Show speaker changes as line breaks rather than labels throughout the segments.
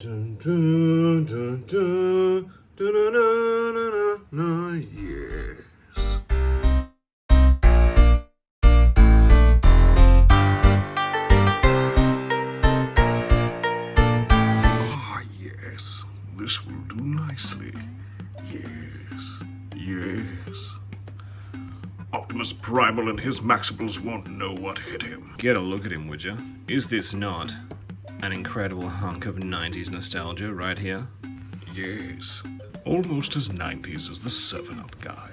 Dun, dun, dun, dun, dun, dun, dun, dun, dun, yes. Ah, yes. This will do nicely. Yes. Yes. Optimus Primal and his Maximals won't know what hit him. Get a look at him, would you? Is this not an incredible hunk of 90s nostalgia right here? Yes. Almost as 90s as the 7-Up guy.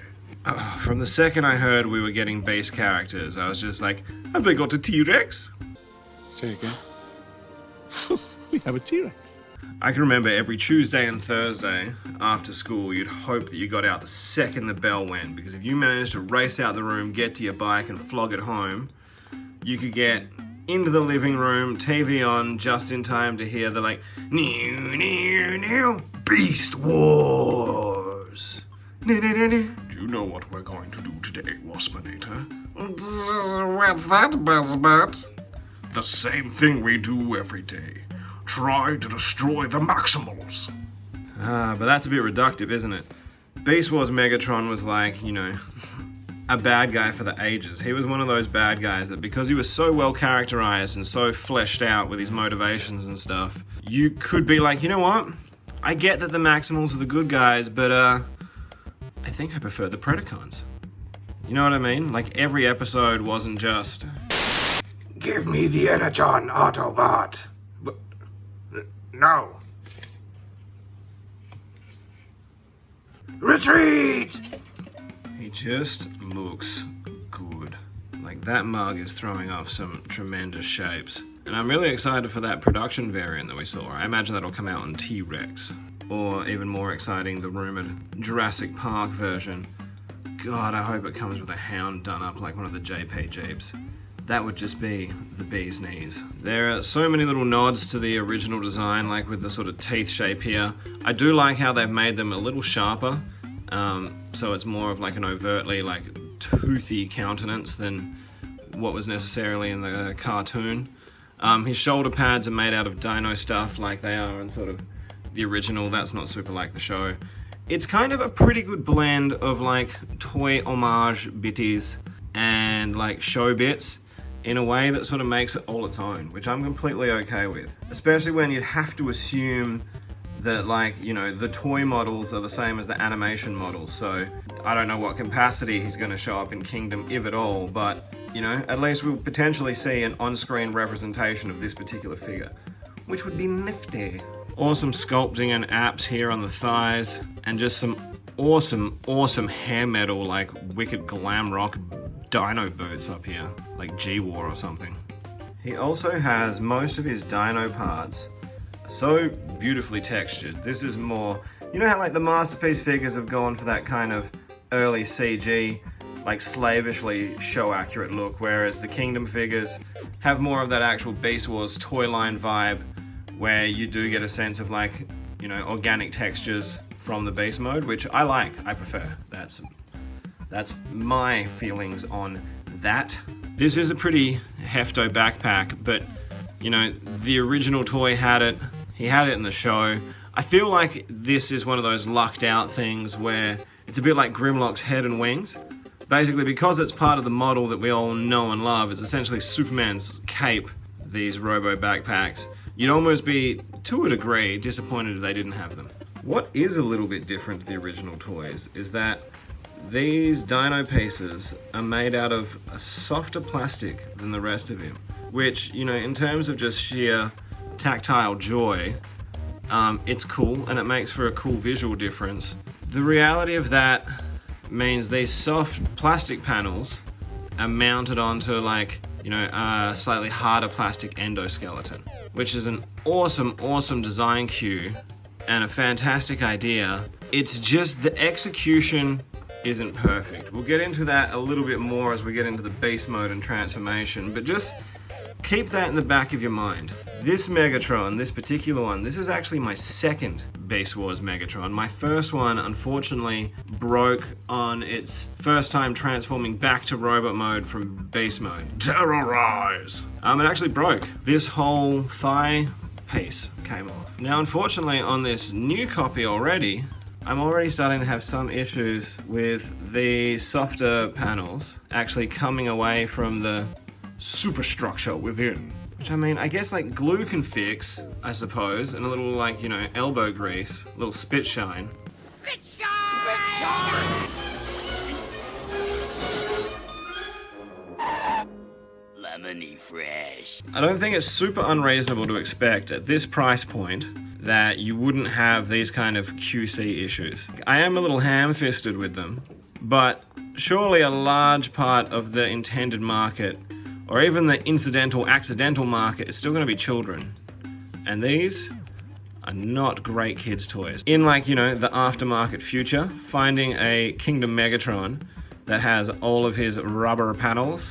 From the second I heard we were getting base characters, I was just like, have they got a T-Rex?
Say again. We have a T-Rex.
I can remember every Tuesday and Thursday after school, you'd hope that you got out the second the bell went, because if you managed to race out the room, get to your bike and flog it home, you could get into the living room, TV on, just in time to hear the new Beast Wars. Do you know what we're going to do today, Waspinator? What's that, Buzzbot? The same thing we do every day. Try to destroy the Maximals. But that's a bit reductive, isn't it? Beast Wars Megatron was like, you know, a bad guy for the ages. He was one of those bad guys that because he was so well characterized and so fleshed out with his motivations and stuff, you could be like, you know what? I get that the Maximals are the good guys, but I think I prefer the Predacons. You know what I mean? Like every episode wasn't just, give me the Energon Autobot. But no. Retreat! He just looks good. Like that mug is throwing off some tremendous shapes. And I'm really excited for that production variant that we saw. I imagine that'll come out on T-Rex. Or even more exciting, the rumored Jurassic Park version. God, I hope it comes with a hound done up like one of the JP Jeeps. That would just be the bee's knees. There are so many little nods to the original design, like with the sort of teeth shape here. I do like how they've made them a little sharper. So it's more of like an overtly like toothy countenance than what was necessarily in the cartoon. His shoulder pads are made out of Dino stuff like they are in sort of the original. That's not super like the show. It's kind of a pretty good blend of like toy homage bitties and like show bits in a way that sort of makes it all its own, which I'm completely okay with. Especially when you'd have to assume that, like, you know, the toy models are the same as the animation models, so I don't know what capacity he's going to show up in Kingdom, if at all, but, you know, at least we'll potentially see an on-screen representation of this particular figure, which would be nifty. Awesome sculpting and apps here on the thighs, and just some awesome hair metal, like wicked glam rock Dino boots up here, like G-War or something. He also has most of his Dino parts so beautifully textured. This is more, you know how like the Masterpiece figures have gone for that kind of early CG, like slavishly show accurate look, whereas the Kingdom figures have more of that actual Beast Wars toy line vibe, where you do get a sense of like, you know, organic textures from the base mode, which I like, I prefer. That's my feelings on that. This is a pretty hefto backpack, but you know, the original toy had it, he had it in the show. I feel like this is one of those lucked out things where it's a bit like Grimlock's head and wings. Basically, because it's part of the model that we all know and love, it's essentially Superman's cape, these Robo backpacks. You'd almost be, to a degree, disappointed if they didn't have them. What is a little bit different to the original toys is that these Dino pieces are made out of a softer plastic than the rest of him, which, you know, in terms of just sheer tactile joy, it's cool and it makes for a cool visual difference. The reality of that means these soft plastic panels are mounted onto, like, you know, a slightly harder plastic endoskeleton, which is an awesome design cue and a fantastic idea. It's just the execution isn't perfect. We'll get into that a little bit more as we get into the beast mode and transformation, but just keep that in the back of your mind. This Megatron, this particular one, this is actually my second Beast Wars Megatron. My first one, unfortunately, broke on its first time transforming back to robot mode from beast mode. Terrorize! It actually broke. This whole thigh piece came off. Now, unfortunately, on this new copy already, I'm already starting to have some issues with the softer panels actually coming away from the superstructure within. Which, I mean, I guess like glue can fix, I suppose, and a little like, you know, elbow grease, a little spit shine.
Spit shine! Spit shine! Lemony fresh.
I don't think it's super unreasonable to expect at this price point that you wouldn't have these kind of QC issues. I am a little ham-fisted with them, but surely a large part of the intended market, or even the incidental, accidental market, is still going to be children. And these are not great kids' toys. In like, you know, the aftermarket future, finding a Kingdom Megatron that has all of his rubber panels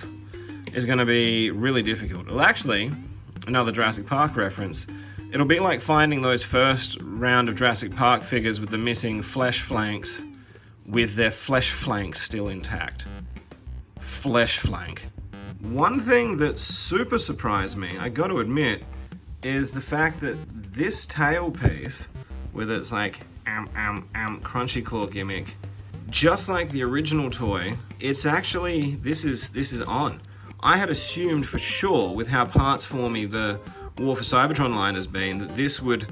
is going to be really difficult. Well, actually, another Jurassic Park reference, it'll be like finding those first round of Jurassic Park figures with the missing flesh flanks with their flesh flanks still intact. Flesh flank. One thing that super surprised me, I got to admit, is the fact that this tail piece, with its like crunchy claw gimmick, just like the original toy, it's actually, this is on. I had assumed for sure, with how parts formy the War for Cybertron line has been, that this would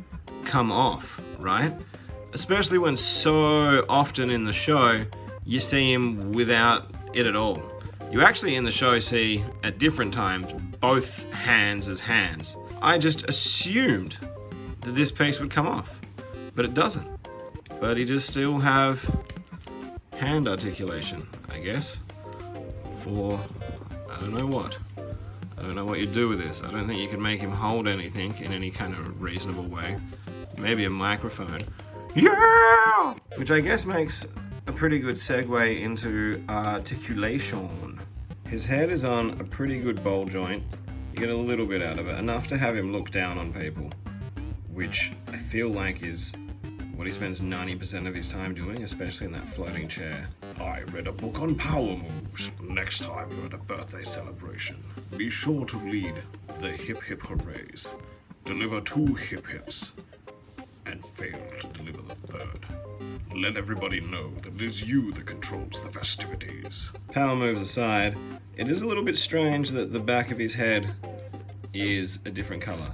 come off, right? Especially when so often in the show, you see him without it at all. You actually in the show see, at different times, both hands as hands. I just assumed that this piece would come off, but it doesn't. But he does still have hand articulation, I guess, for I don't know what. I don't know what you do with this. I don't think you can make him hold anything in any kind of reasonable way. Maybe a microphone. Yeah! Which I guess makes a pretty good segue into articulation. His head is on a pretty good bowl joint. You get a little bit out of it, enough to have him look down on people, which I feel like is what he spends 90% of his time doing, especially in that floating chair. I read a book on power moves. Next time you're at a birthday celebration, be sure to lead the hip hip hoorays. Deliver 2 hip hips, and fail to deliver the third. Let everybody know that it is you that controls the festivities. Power moves aside, it is a little bit strange that the back of his head is a different color.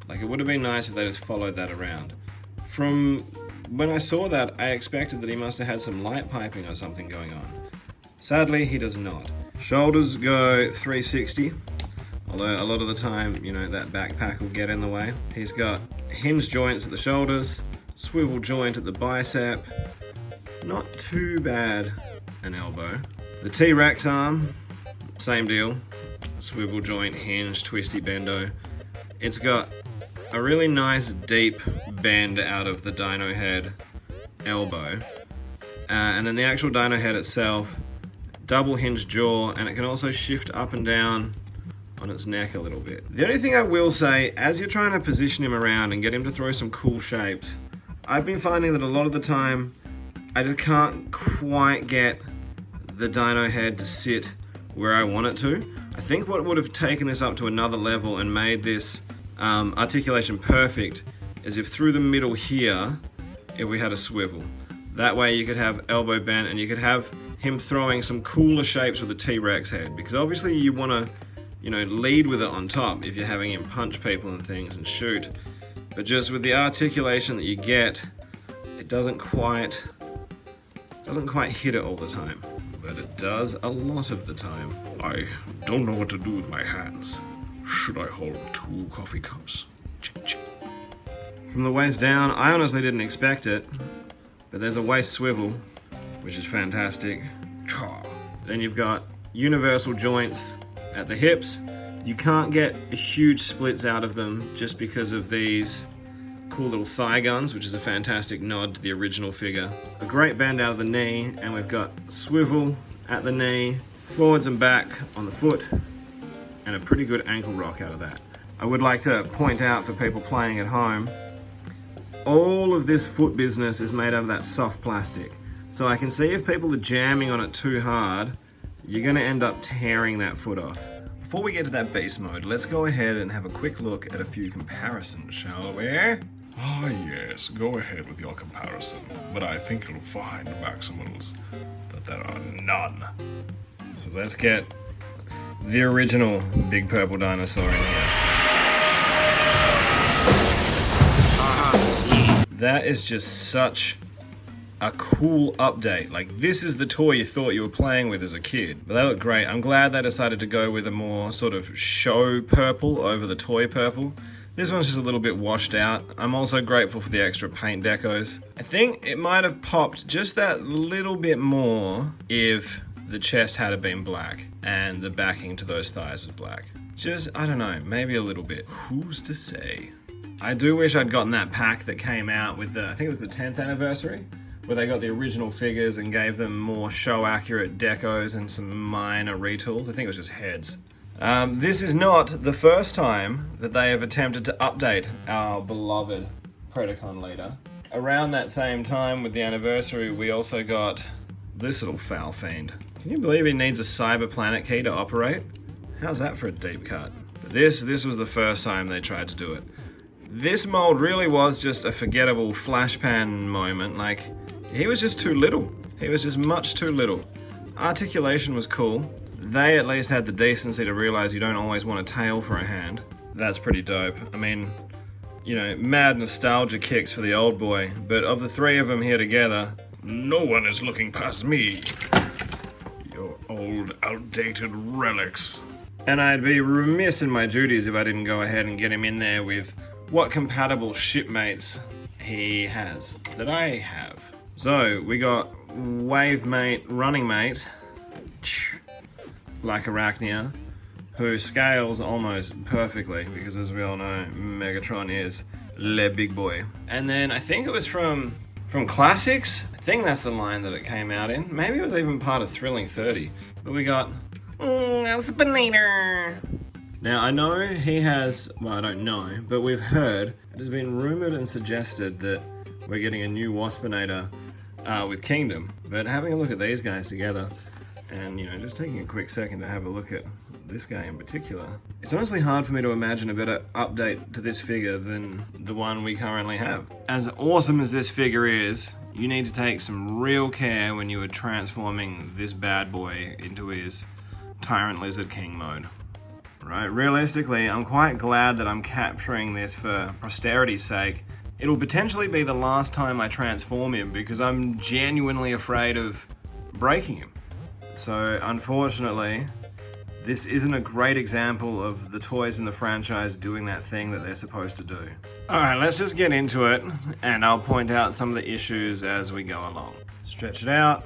Like, it would have been nice if they just followed that around. From when I saw that, I expected that he must have had some light piping or something going on. Sadly, he does not. Shoulders go 360, although a lot of the time, you know, that backpack will get in the way. He's got hinge joints at the shoulders, swivel joint at the bicep, not too bad an elbow. The T-Rex arm, same deal, swivel joint, hinge, twisty bendo. It's got a really nice deep bend out of the Dino head elbow, and then the actual Dino head itself, double hinge jaw, and it can also shift up and down on its neck a little bit. The only thing I will say, as you're trying to position him around and get him to throw some cool shapes, I've been finding that a lot of the time I just can't quite get the Dino head to sit where I want it to. I think what would have taken this up to another level and made this articulation perfect is if through the middle here, if we had a swivel. That way you could have elbow bent and you could have him throwing some cooler shapes with the T-Rex head, because obviously you want to, you know, lead with it on top if you're having him punch people and things and shoot. But just with the articulation that you get, it doesn't quite hit it all the time. But it does a lot of the time. I don't know what to do with my hands. Should I hold 2 coffee cups? From the waist down, I honestly didn't expect it, but there's a waist swivel, which is fantastic. Then you've got universal joints at the hips. You can't get a huge splits out of them just because of these cool little thigh guns, which is a fantastic nod to the original figure. A great bend out of the knee, and we've got swivel at the knee, forwards and back on the foot, and a pretty good ankle rock out of that. I would like to point out for people playing at home, all of this foot business is made out of that soft plastic. So I can see if people are jamming on it too hard, you're gonna end up tearing that foot off. before we get to that base mode, let's go ahead and have a quick look at a few comparisons, shall we?
Ah, yes, go ahead with your comparison, but I think you'll find, Maximals, that there are none.
So let's get the original big purple dinosaur in here. That is just such a cool update. Like, this is the toy you thought you were playing with as a kid. But they look great. I'm glad they decided to go with a more sort of show purple over the toy purple. This one's just a little bit washed out. I'm also grateful for the extra paint decos. I think it might have popped just that little bit more if the chest had been black and the backing to those thighs was black. Just, I don't know, maybe a little bit. Who's to say? I do wish I'd gotten that pack that came out with the, I think it was the 10th anniversary, where they got the original figures and gave them more show-accurate decos and some minor retools. I think it was just heads. This is not the first time that they have attempted to update our beloved Predacon leader. Around that same time with the anniversary, we also got this little foul fiend. Can you believe he needs a Cyber Planet key to operate? How's that for a deep cut? But this was the first time they tried to do it. This mold really was just a forgettable flash pan moment. Like, he was just too little. He was just much too little. Articulation was cool. They at least had the decency to realize you don't always want a tail for a hand. That's pretty dope. I mean, you know, mad nostalgia kicks for the old boy, but of the three of them here together,
No one is looking past me. Your old, outdated relics.
and I'd be remiss in my duties if I didn't go ahead and get him in there with what compatible shipmates he has that I have. So we got Wave Mate, Running Mate, like Arachnia, who scales almost perfectly because, as we all know, Megatron is le big boy. And then I think it was from Classics. I think that's the line that it came out in. Maybe it was even part of Thrilling 30. But we got Spinator. Now I know he has, well, I don't know, but we've heard, it has been rumored and suggested that we're getting a new Waspinator with Kingdom. But having a look at these guys together, and, you know, just taking a quick second to have a look at this guy in particular, it's honestly hard for me to imagine a better update to this figure than the one we currently have. As awesome as this figure is, you need to take some real care when you are transforming this bad boy into his Tyrant Lizard King mode. Right, realistically, I'm quite glad that I'm capturing this for posterity's sake. It'll potentially be the last time I transform him because I'm genuinely afraid of breaking him. So unfortunately, this isn't a great example of the toys in the franchise doing that thing that they're supposed to do. Alright, let's just get into it, and I'll point out some of the issues as we go along. Stretch it out,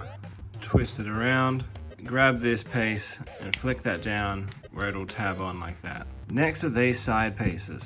twist it around, grab this piece and flick that down where it'll tab on like that. Next are these side pieces,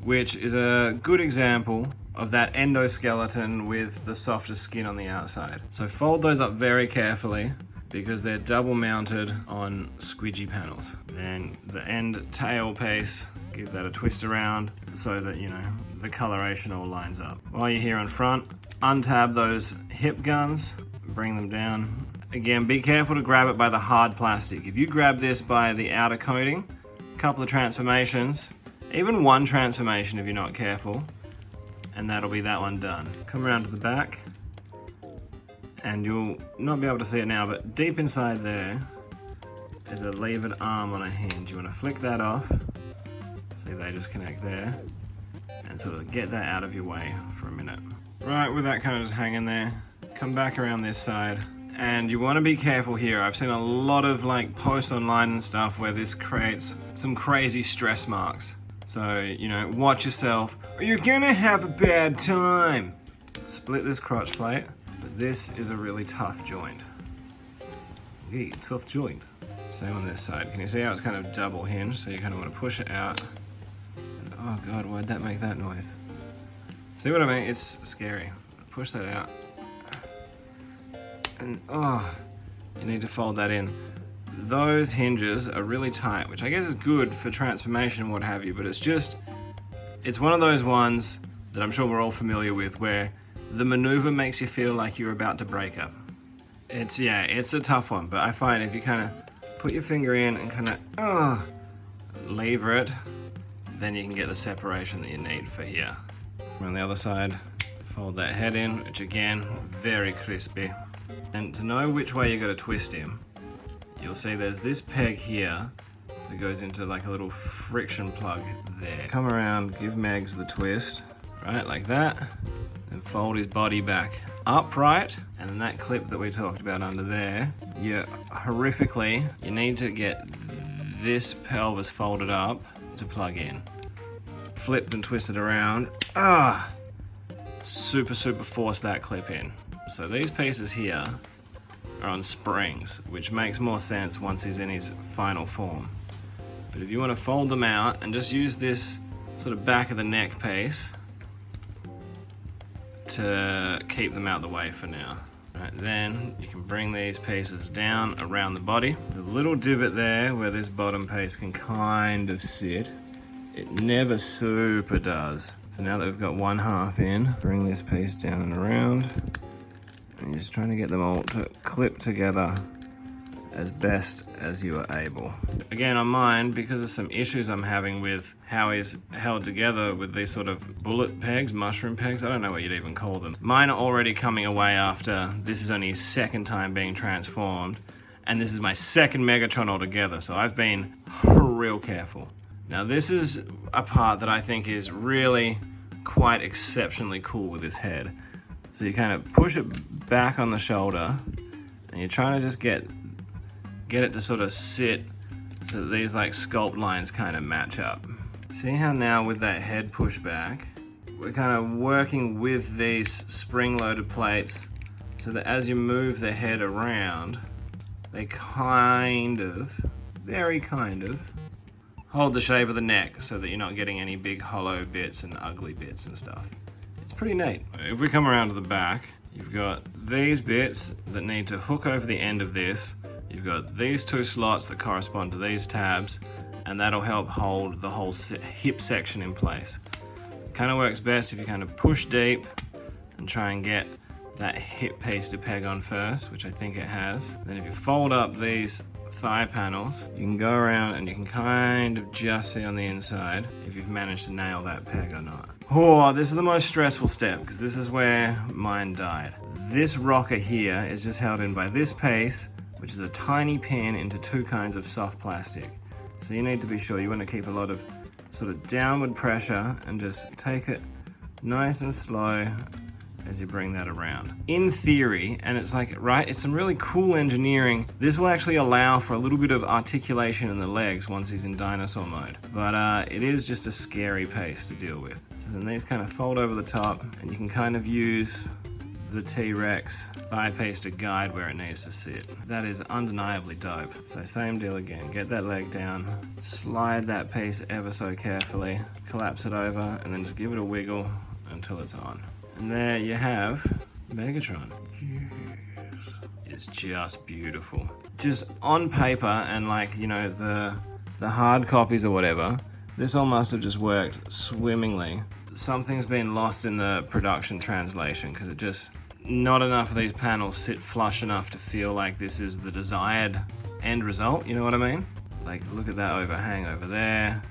which is a good example of that endoskeleton with the softer skin on the outside. So fold those up very carefully because they're double mounted on squidgy panels. Then the end tail piece, give that a twist around so that, you know, the coloration all lines up. While you're here on front, untab those hip guns, bring them down. Again, be careful to grab it by the hard plastic. If you grab this by the outer coating, a couple of transformations, even one transformation if you're not careful, and that'll be that one done. Come around to the back, and you'll not be able to see it now, but deep inside there is a levered arm on a hinge. You want to flick that off, see they just connect there, and sort of get that out of your way for a minute. Right, with that kind of just hanging there, come back around this side, and you want to be careful here. I've seen a lot of like posts online and stuff where this creates some crazy stress marks. So, you know, watch yourself, or you're gonna have a bad time. Split this crotch plate, but this is a really tough joint. Yeah, tough joint. Same on this side. Can you see how it's kind of double hinged? So you kind of want to push it out. And, oh God, why'd that make that noise? See what I mean? It's scary. Push that out. And oh, you need to fold that in. Those hinges are really tight, which I guess is good for transformation and what have you, but it's one of those ones that I'm sure we're all familiar with where the maneuver makes you feel like you're about to break up. It's a tough one, but I find if you kind of put your finger in and kind of, lever it, then you can get the separation that you need for here. On the other side, fold that head in, which again, very crispy. And to know which way you got to twist him, you'll see there's this peg here that goes into like a little friction plug there. Come around, give Megs the twist, right, like that, and fold his body back upright, and then that clip that we talked about under there, you need to get this pelvis folded up to plug in. Flipped and twisted around, super force that clip in. So these pieces here are on springs, which makes more sense once he's in his final form. But if you want to fold them out and just use this sort of back of the neck piece to keep them out of the way for now. Right, then you can bring these pieces down around the body. The little divot there where this bottom piece can kind of sit, it never super does. So now that we've got one half in, bring this piece down and around, and you're just trying to get them all to clip together as best as you are able. Again, on mine, because of some issues I'm having with how he's held together with these sort of bullet pegs, mushroom pegs, I don't know what you'd even call them. Mine are already coming away after this is only his second time being transformed, and this is my second Megatron altogether, so I've been real careful. Now this is a part that I think is really quite exceptionally cool with this head. So you kind of push it back on the shoulder, and you're trying to just get it to sort of sit so that these like sculpt lines kind of match up. See how now with that head push back, we're kind of working with these spring-loaded plates so that as you move the head around, they kind of, very kind of, hold the shape of the neck so that you're not getting any big hollow bits and ugly bits and stuff. It's pretty neat. If we come around to the back, you've got these bits that need to hook over the end of this. You've got these two slots that correspond to these tabs, and that'll help hold the whole hip section in place. It kind of works best if you kind of push deep and try and get that hip piece to peg on first, which I think it has. Then if you fold up these thigh panels, you can go around and you can kind of just see on the inside if you've managed to nail that peg or not. Oh, this is the most stressful step because this is where mine died. This rocker here is just held in by this piece, which is a tiny pin into two kinds of soft plastic. So you need to be sure you want to keep a lot of sort of downward pressure and just take it nice and slow as you bring that around. In theory, and it's like, right, it's some really cool engineering, this will actually allow for a little bit of articulation in the legs once he's in dinosaur mode. But it is just a scary pace to deal with. So then these kind of fold over the top, and you can kind of use the T-Rex thigh piece to guide where it needs to sit. That is undeniably dope. So same deal again, get that leg down, slide that piece ever so carefully, collapse it over, and then just give it a wiggle until it's on. And there you have Megatron. Yes. It's just beautiful. Just on paper and like, you know, the hard copies or whatever, this all must have just worked swimmingly. Something's been lost in the production translation because it just, not enough of these panels sit flush enough to feel like this is the desired end result, you know what I mean? Like, look at that overhang over there,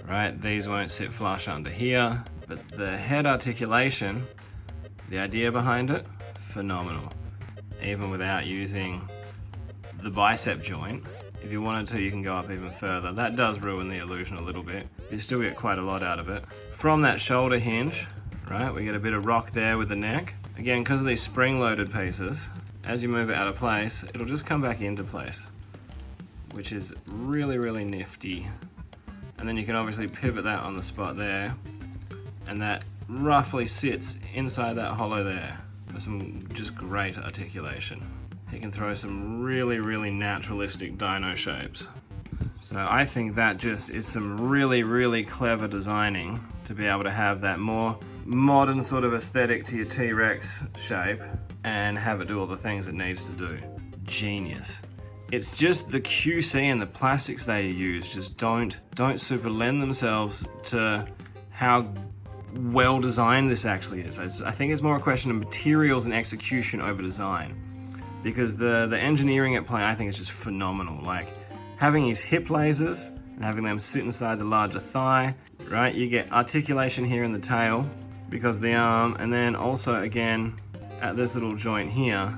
right? These won't sit flush under here, but the head articulation, the idea behind it, phenomenal. Even without using the bicep joint, if you wanted to, you can go up even further. That does ruin the illusion a little bit. You still get quite a lot out of it. From that shoulder hinge, right, we get a bit of rock there with the neck. Again, because of these spring-loaded pieces, as you move it out of place, it'll just come back into place, which is really, really nifty. And then you can obviously pivot that on the spot there, and that roughly sits inside that hollow there for some just great articulation. You can throw some really, really naturalistic dino shapes. So I think that just is some really, really clever designing to be able to have that more modern sort of aesthetic to your T-Rex shape and have it do all the things it needs to do. Genius. It's just the QC and the plastics they use just don't super lend themselves to how well designed this actually is. I think it's more a question of materials and execution over design, because the engineering at play I think is just phenomenal. Like having his hip lasers and having them sit inside the larger thigh, right? You get articulation here in the tail because of the arm, and then also again at this little joint here.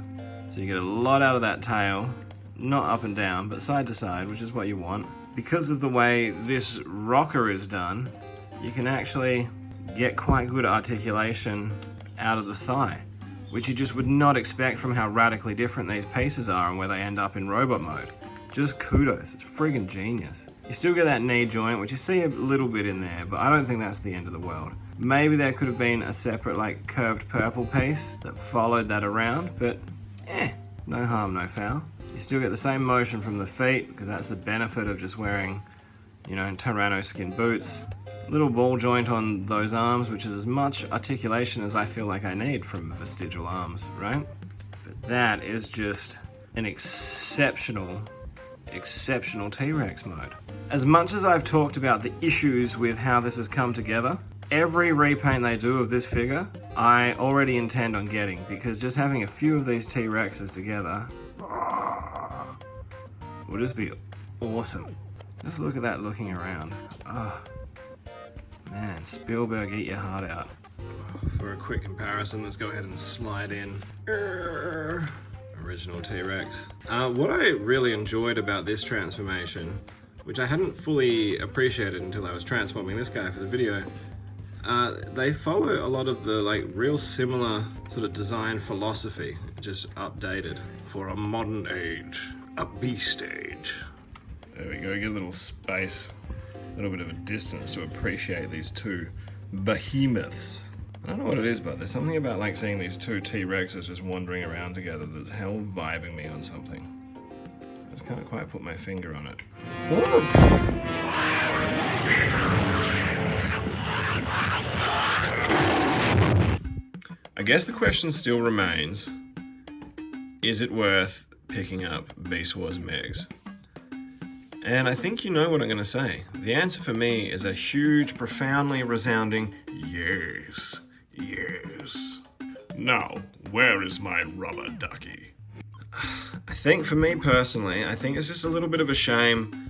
So you get a lot out of that tail, not up and down, but side to side, which is what you want. Because of the way this rocker is done, you can actually get quite good articulation out of the thigh, which you just would not expect from how radically different these pieces are and where they end up in robot mode. Just kudos, it's friggin' genius. You still get that knee joint, which you see a little bit in there, but I don't think that's the end of the world. Maybe there could have been a separate like curved purple piece that followed that around, but no harm, no foul. You still get the same motion from the feet, because that's the benefit of just wearing, you know, Tyranno skin boots. Little ball joint on those arms, which is as much articulation as I feel like I need from vestigial arms, right? But that is just an exceptional T-Rex mode. As much as I've talked about the issues with how this has come together, every repaint they do of this figure, I already intend on getting, because just having a few of these T-Rexes together will just be awesome. Just look at that looking around. Oh, man, Spielberg, eat your heart out. For a quick comparison, let's go ahead and slide in original T-Rex. What I really enjoyed about this transformation, which I hadn't fully appreciated until I was transforming this guy for the video, they follow a lot of the like real similar sort of design philosophy, just updated for a modern age, a beast age. There we go, get a little space, a little bit of a distance to appreciate these two behemoths. I don't know what it is, but there's something about like seeing these two T-Rexes just wandering around together that's hell vibing me on something. I just can't quite put my finger on it. I guess the question still remains, is it worth picking up Beast Wars Megs? And I think you know what I'm going to say. The answer for me is a huge, profoundly resounding yes, yes. Now, where is my rubber ducky? I think for me personally, I think it's just a little bit of a shame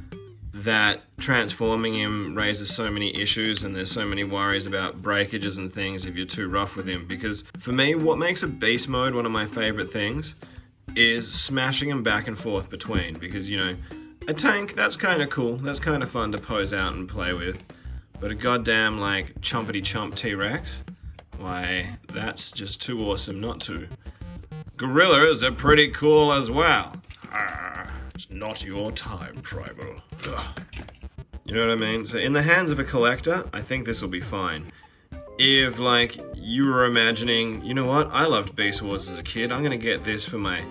that transforming him raises so many issues and there's so many worries about breakages and things if you're too rough with him. Because for me, what makes a beast mode one of my favorite things is smashing him back and forth between. Because, you know, a tank, that's kind of cool. That's kind of fun to pose out and play with. But a goddamn, like, chompity chomp T-Rex? Why, that's just too awesome not to. Gorillas are pretty cool as well. It's not your time, Tribal. Ugh. You know what I mean? So in the hands of a collector, I think this will be fine. If, like, you were imagining, you know what, I loved Beast Wars as a kid, I'm gonna get this for my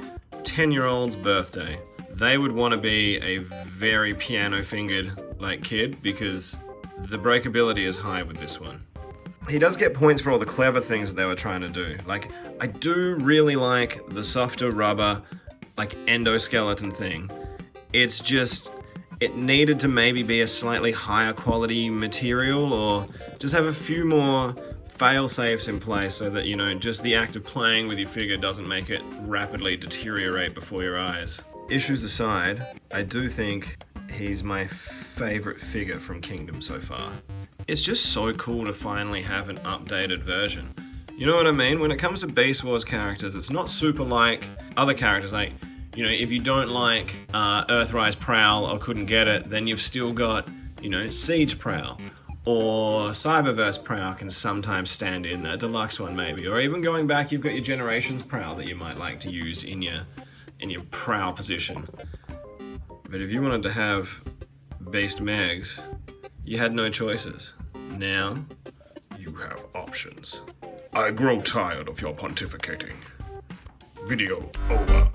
10-year-old's birthday. They would want to be a very piano-fingered, like, kid, because the breakability is high with this one. He does get points for all the clever things that they were trying to do. Like, I do really like the softer rubber, like, endoskeleton thing. It's just, it needed to maybe be a slightly higher quality material, or just have a few more fail-safes in place so that, you know, just the act of playing with your figure doesn't make it rapidly deteriorate before your eyes. Issues aside, I do think he's my favorite figure from Kingdom so far. It's just so cool to finally have an updated version. You know what I mean? When it comes to Beast Wars characters, it's not super like other characters. Like, you know, if you don't like Earthrise Prowl or couldn't get it, then you've still got, you know, Siege Prowl. Or Cyberverse Prowl can sometimes stand in, a deluxe one maybe. Or even going back, you've got your Generations Prowl that you might like to use in your prowl position. But if you wanted to have Beast Megs, you had no choices. Now, you have options. I grow tired of your pontificating. Video over.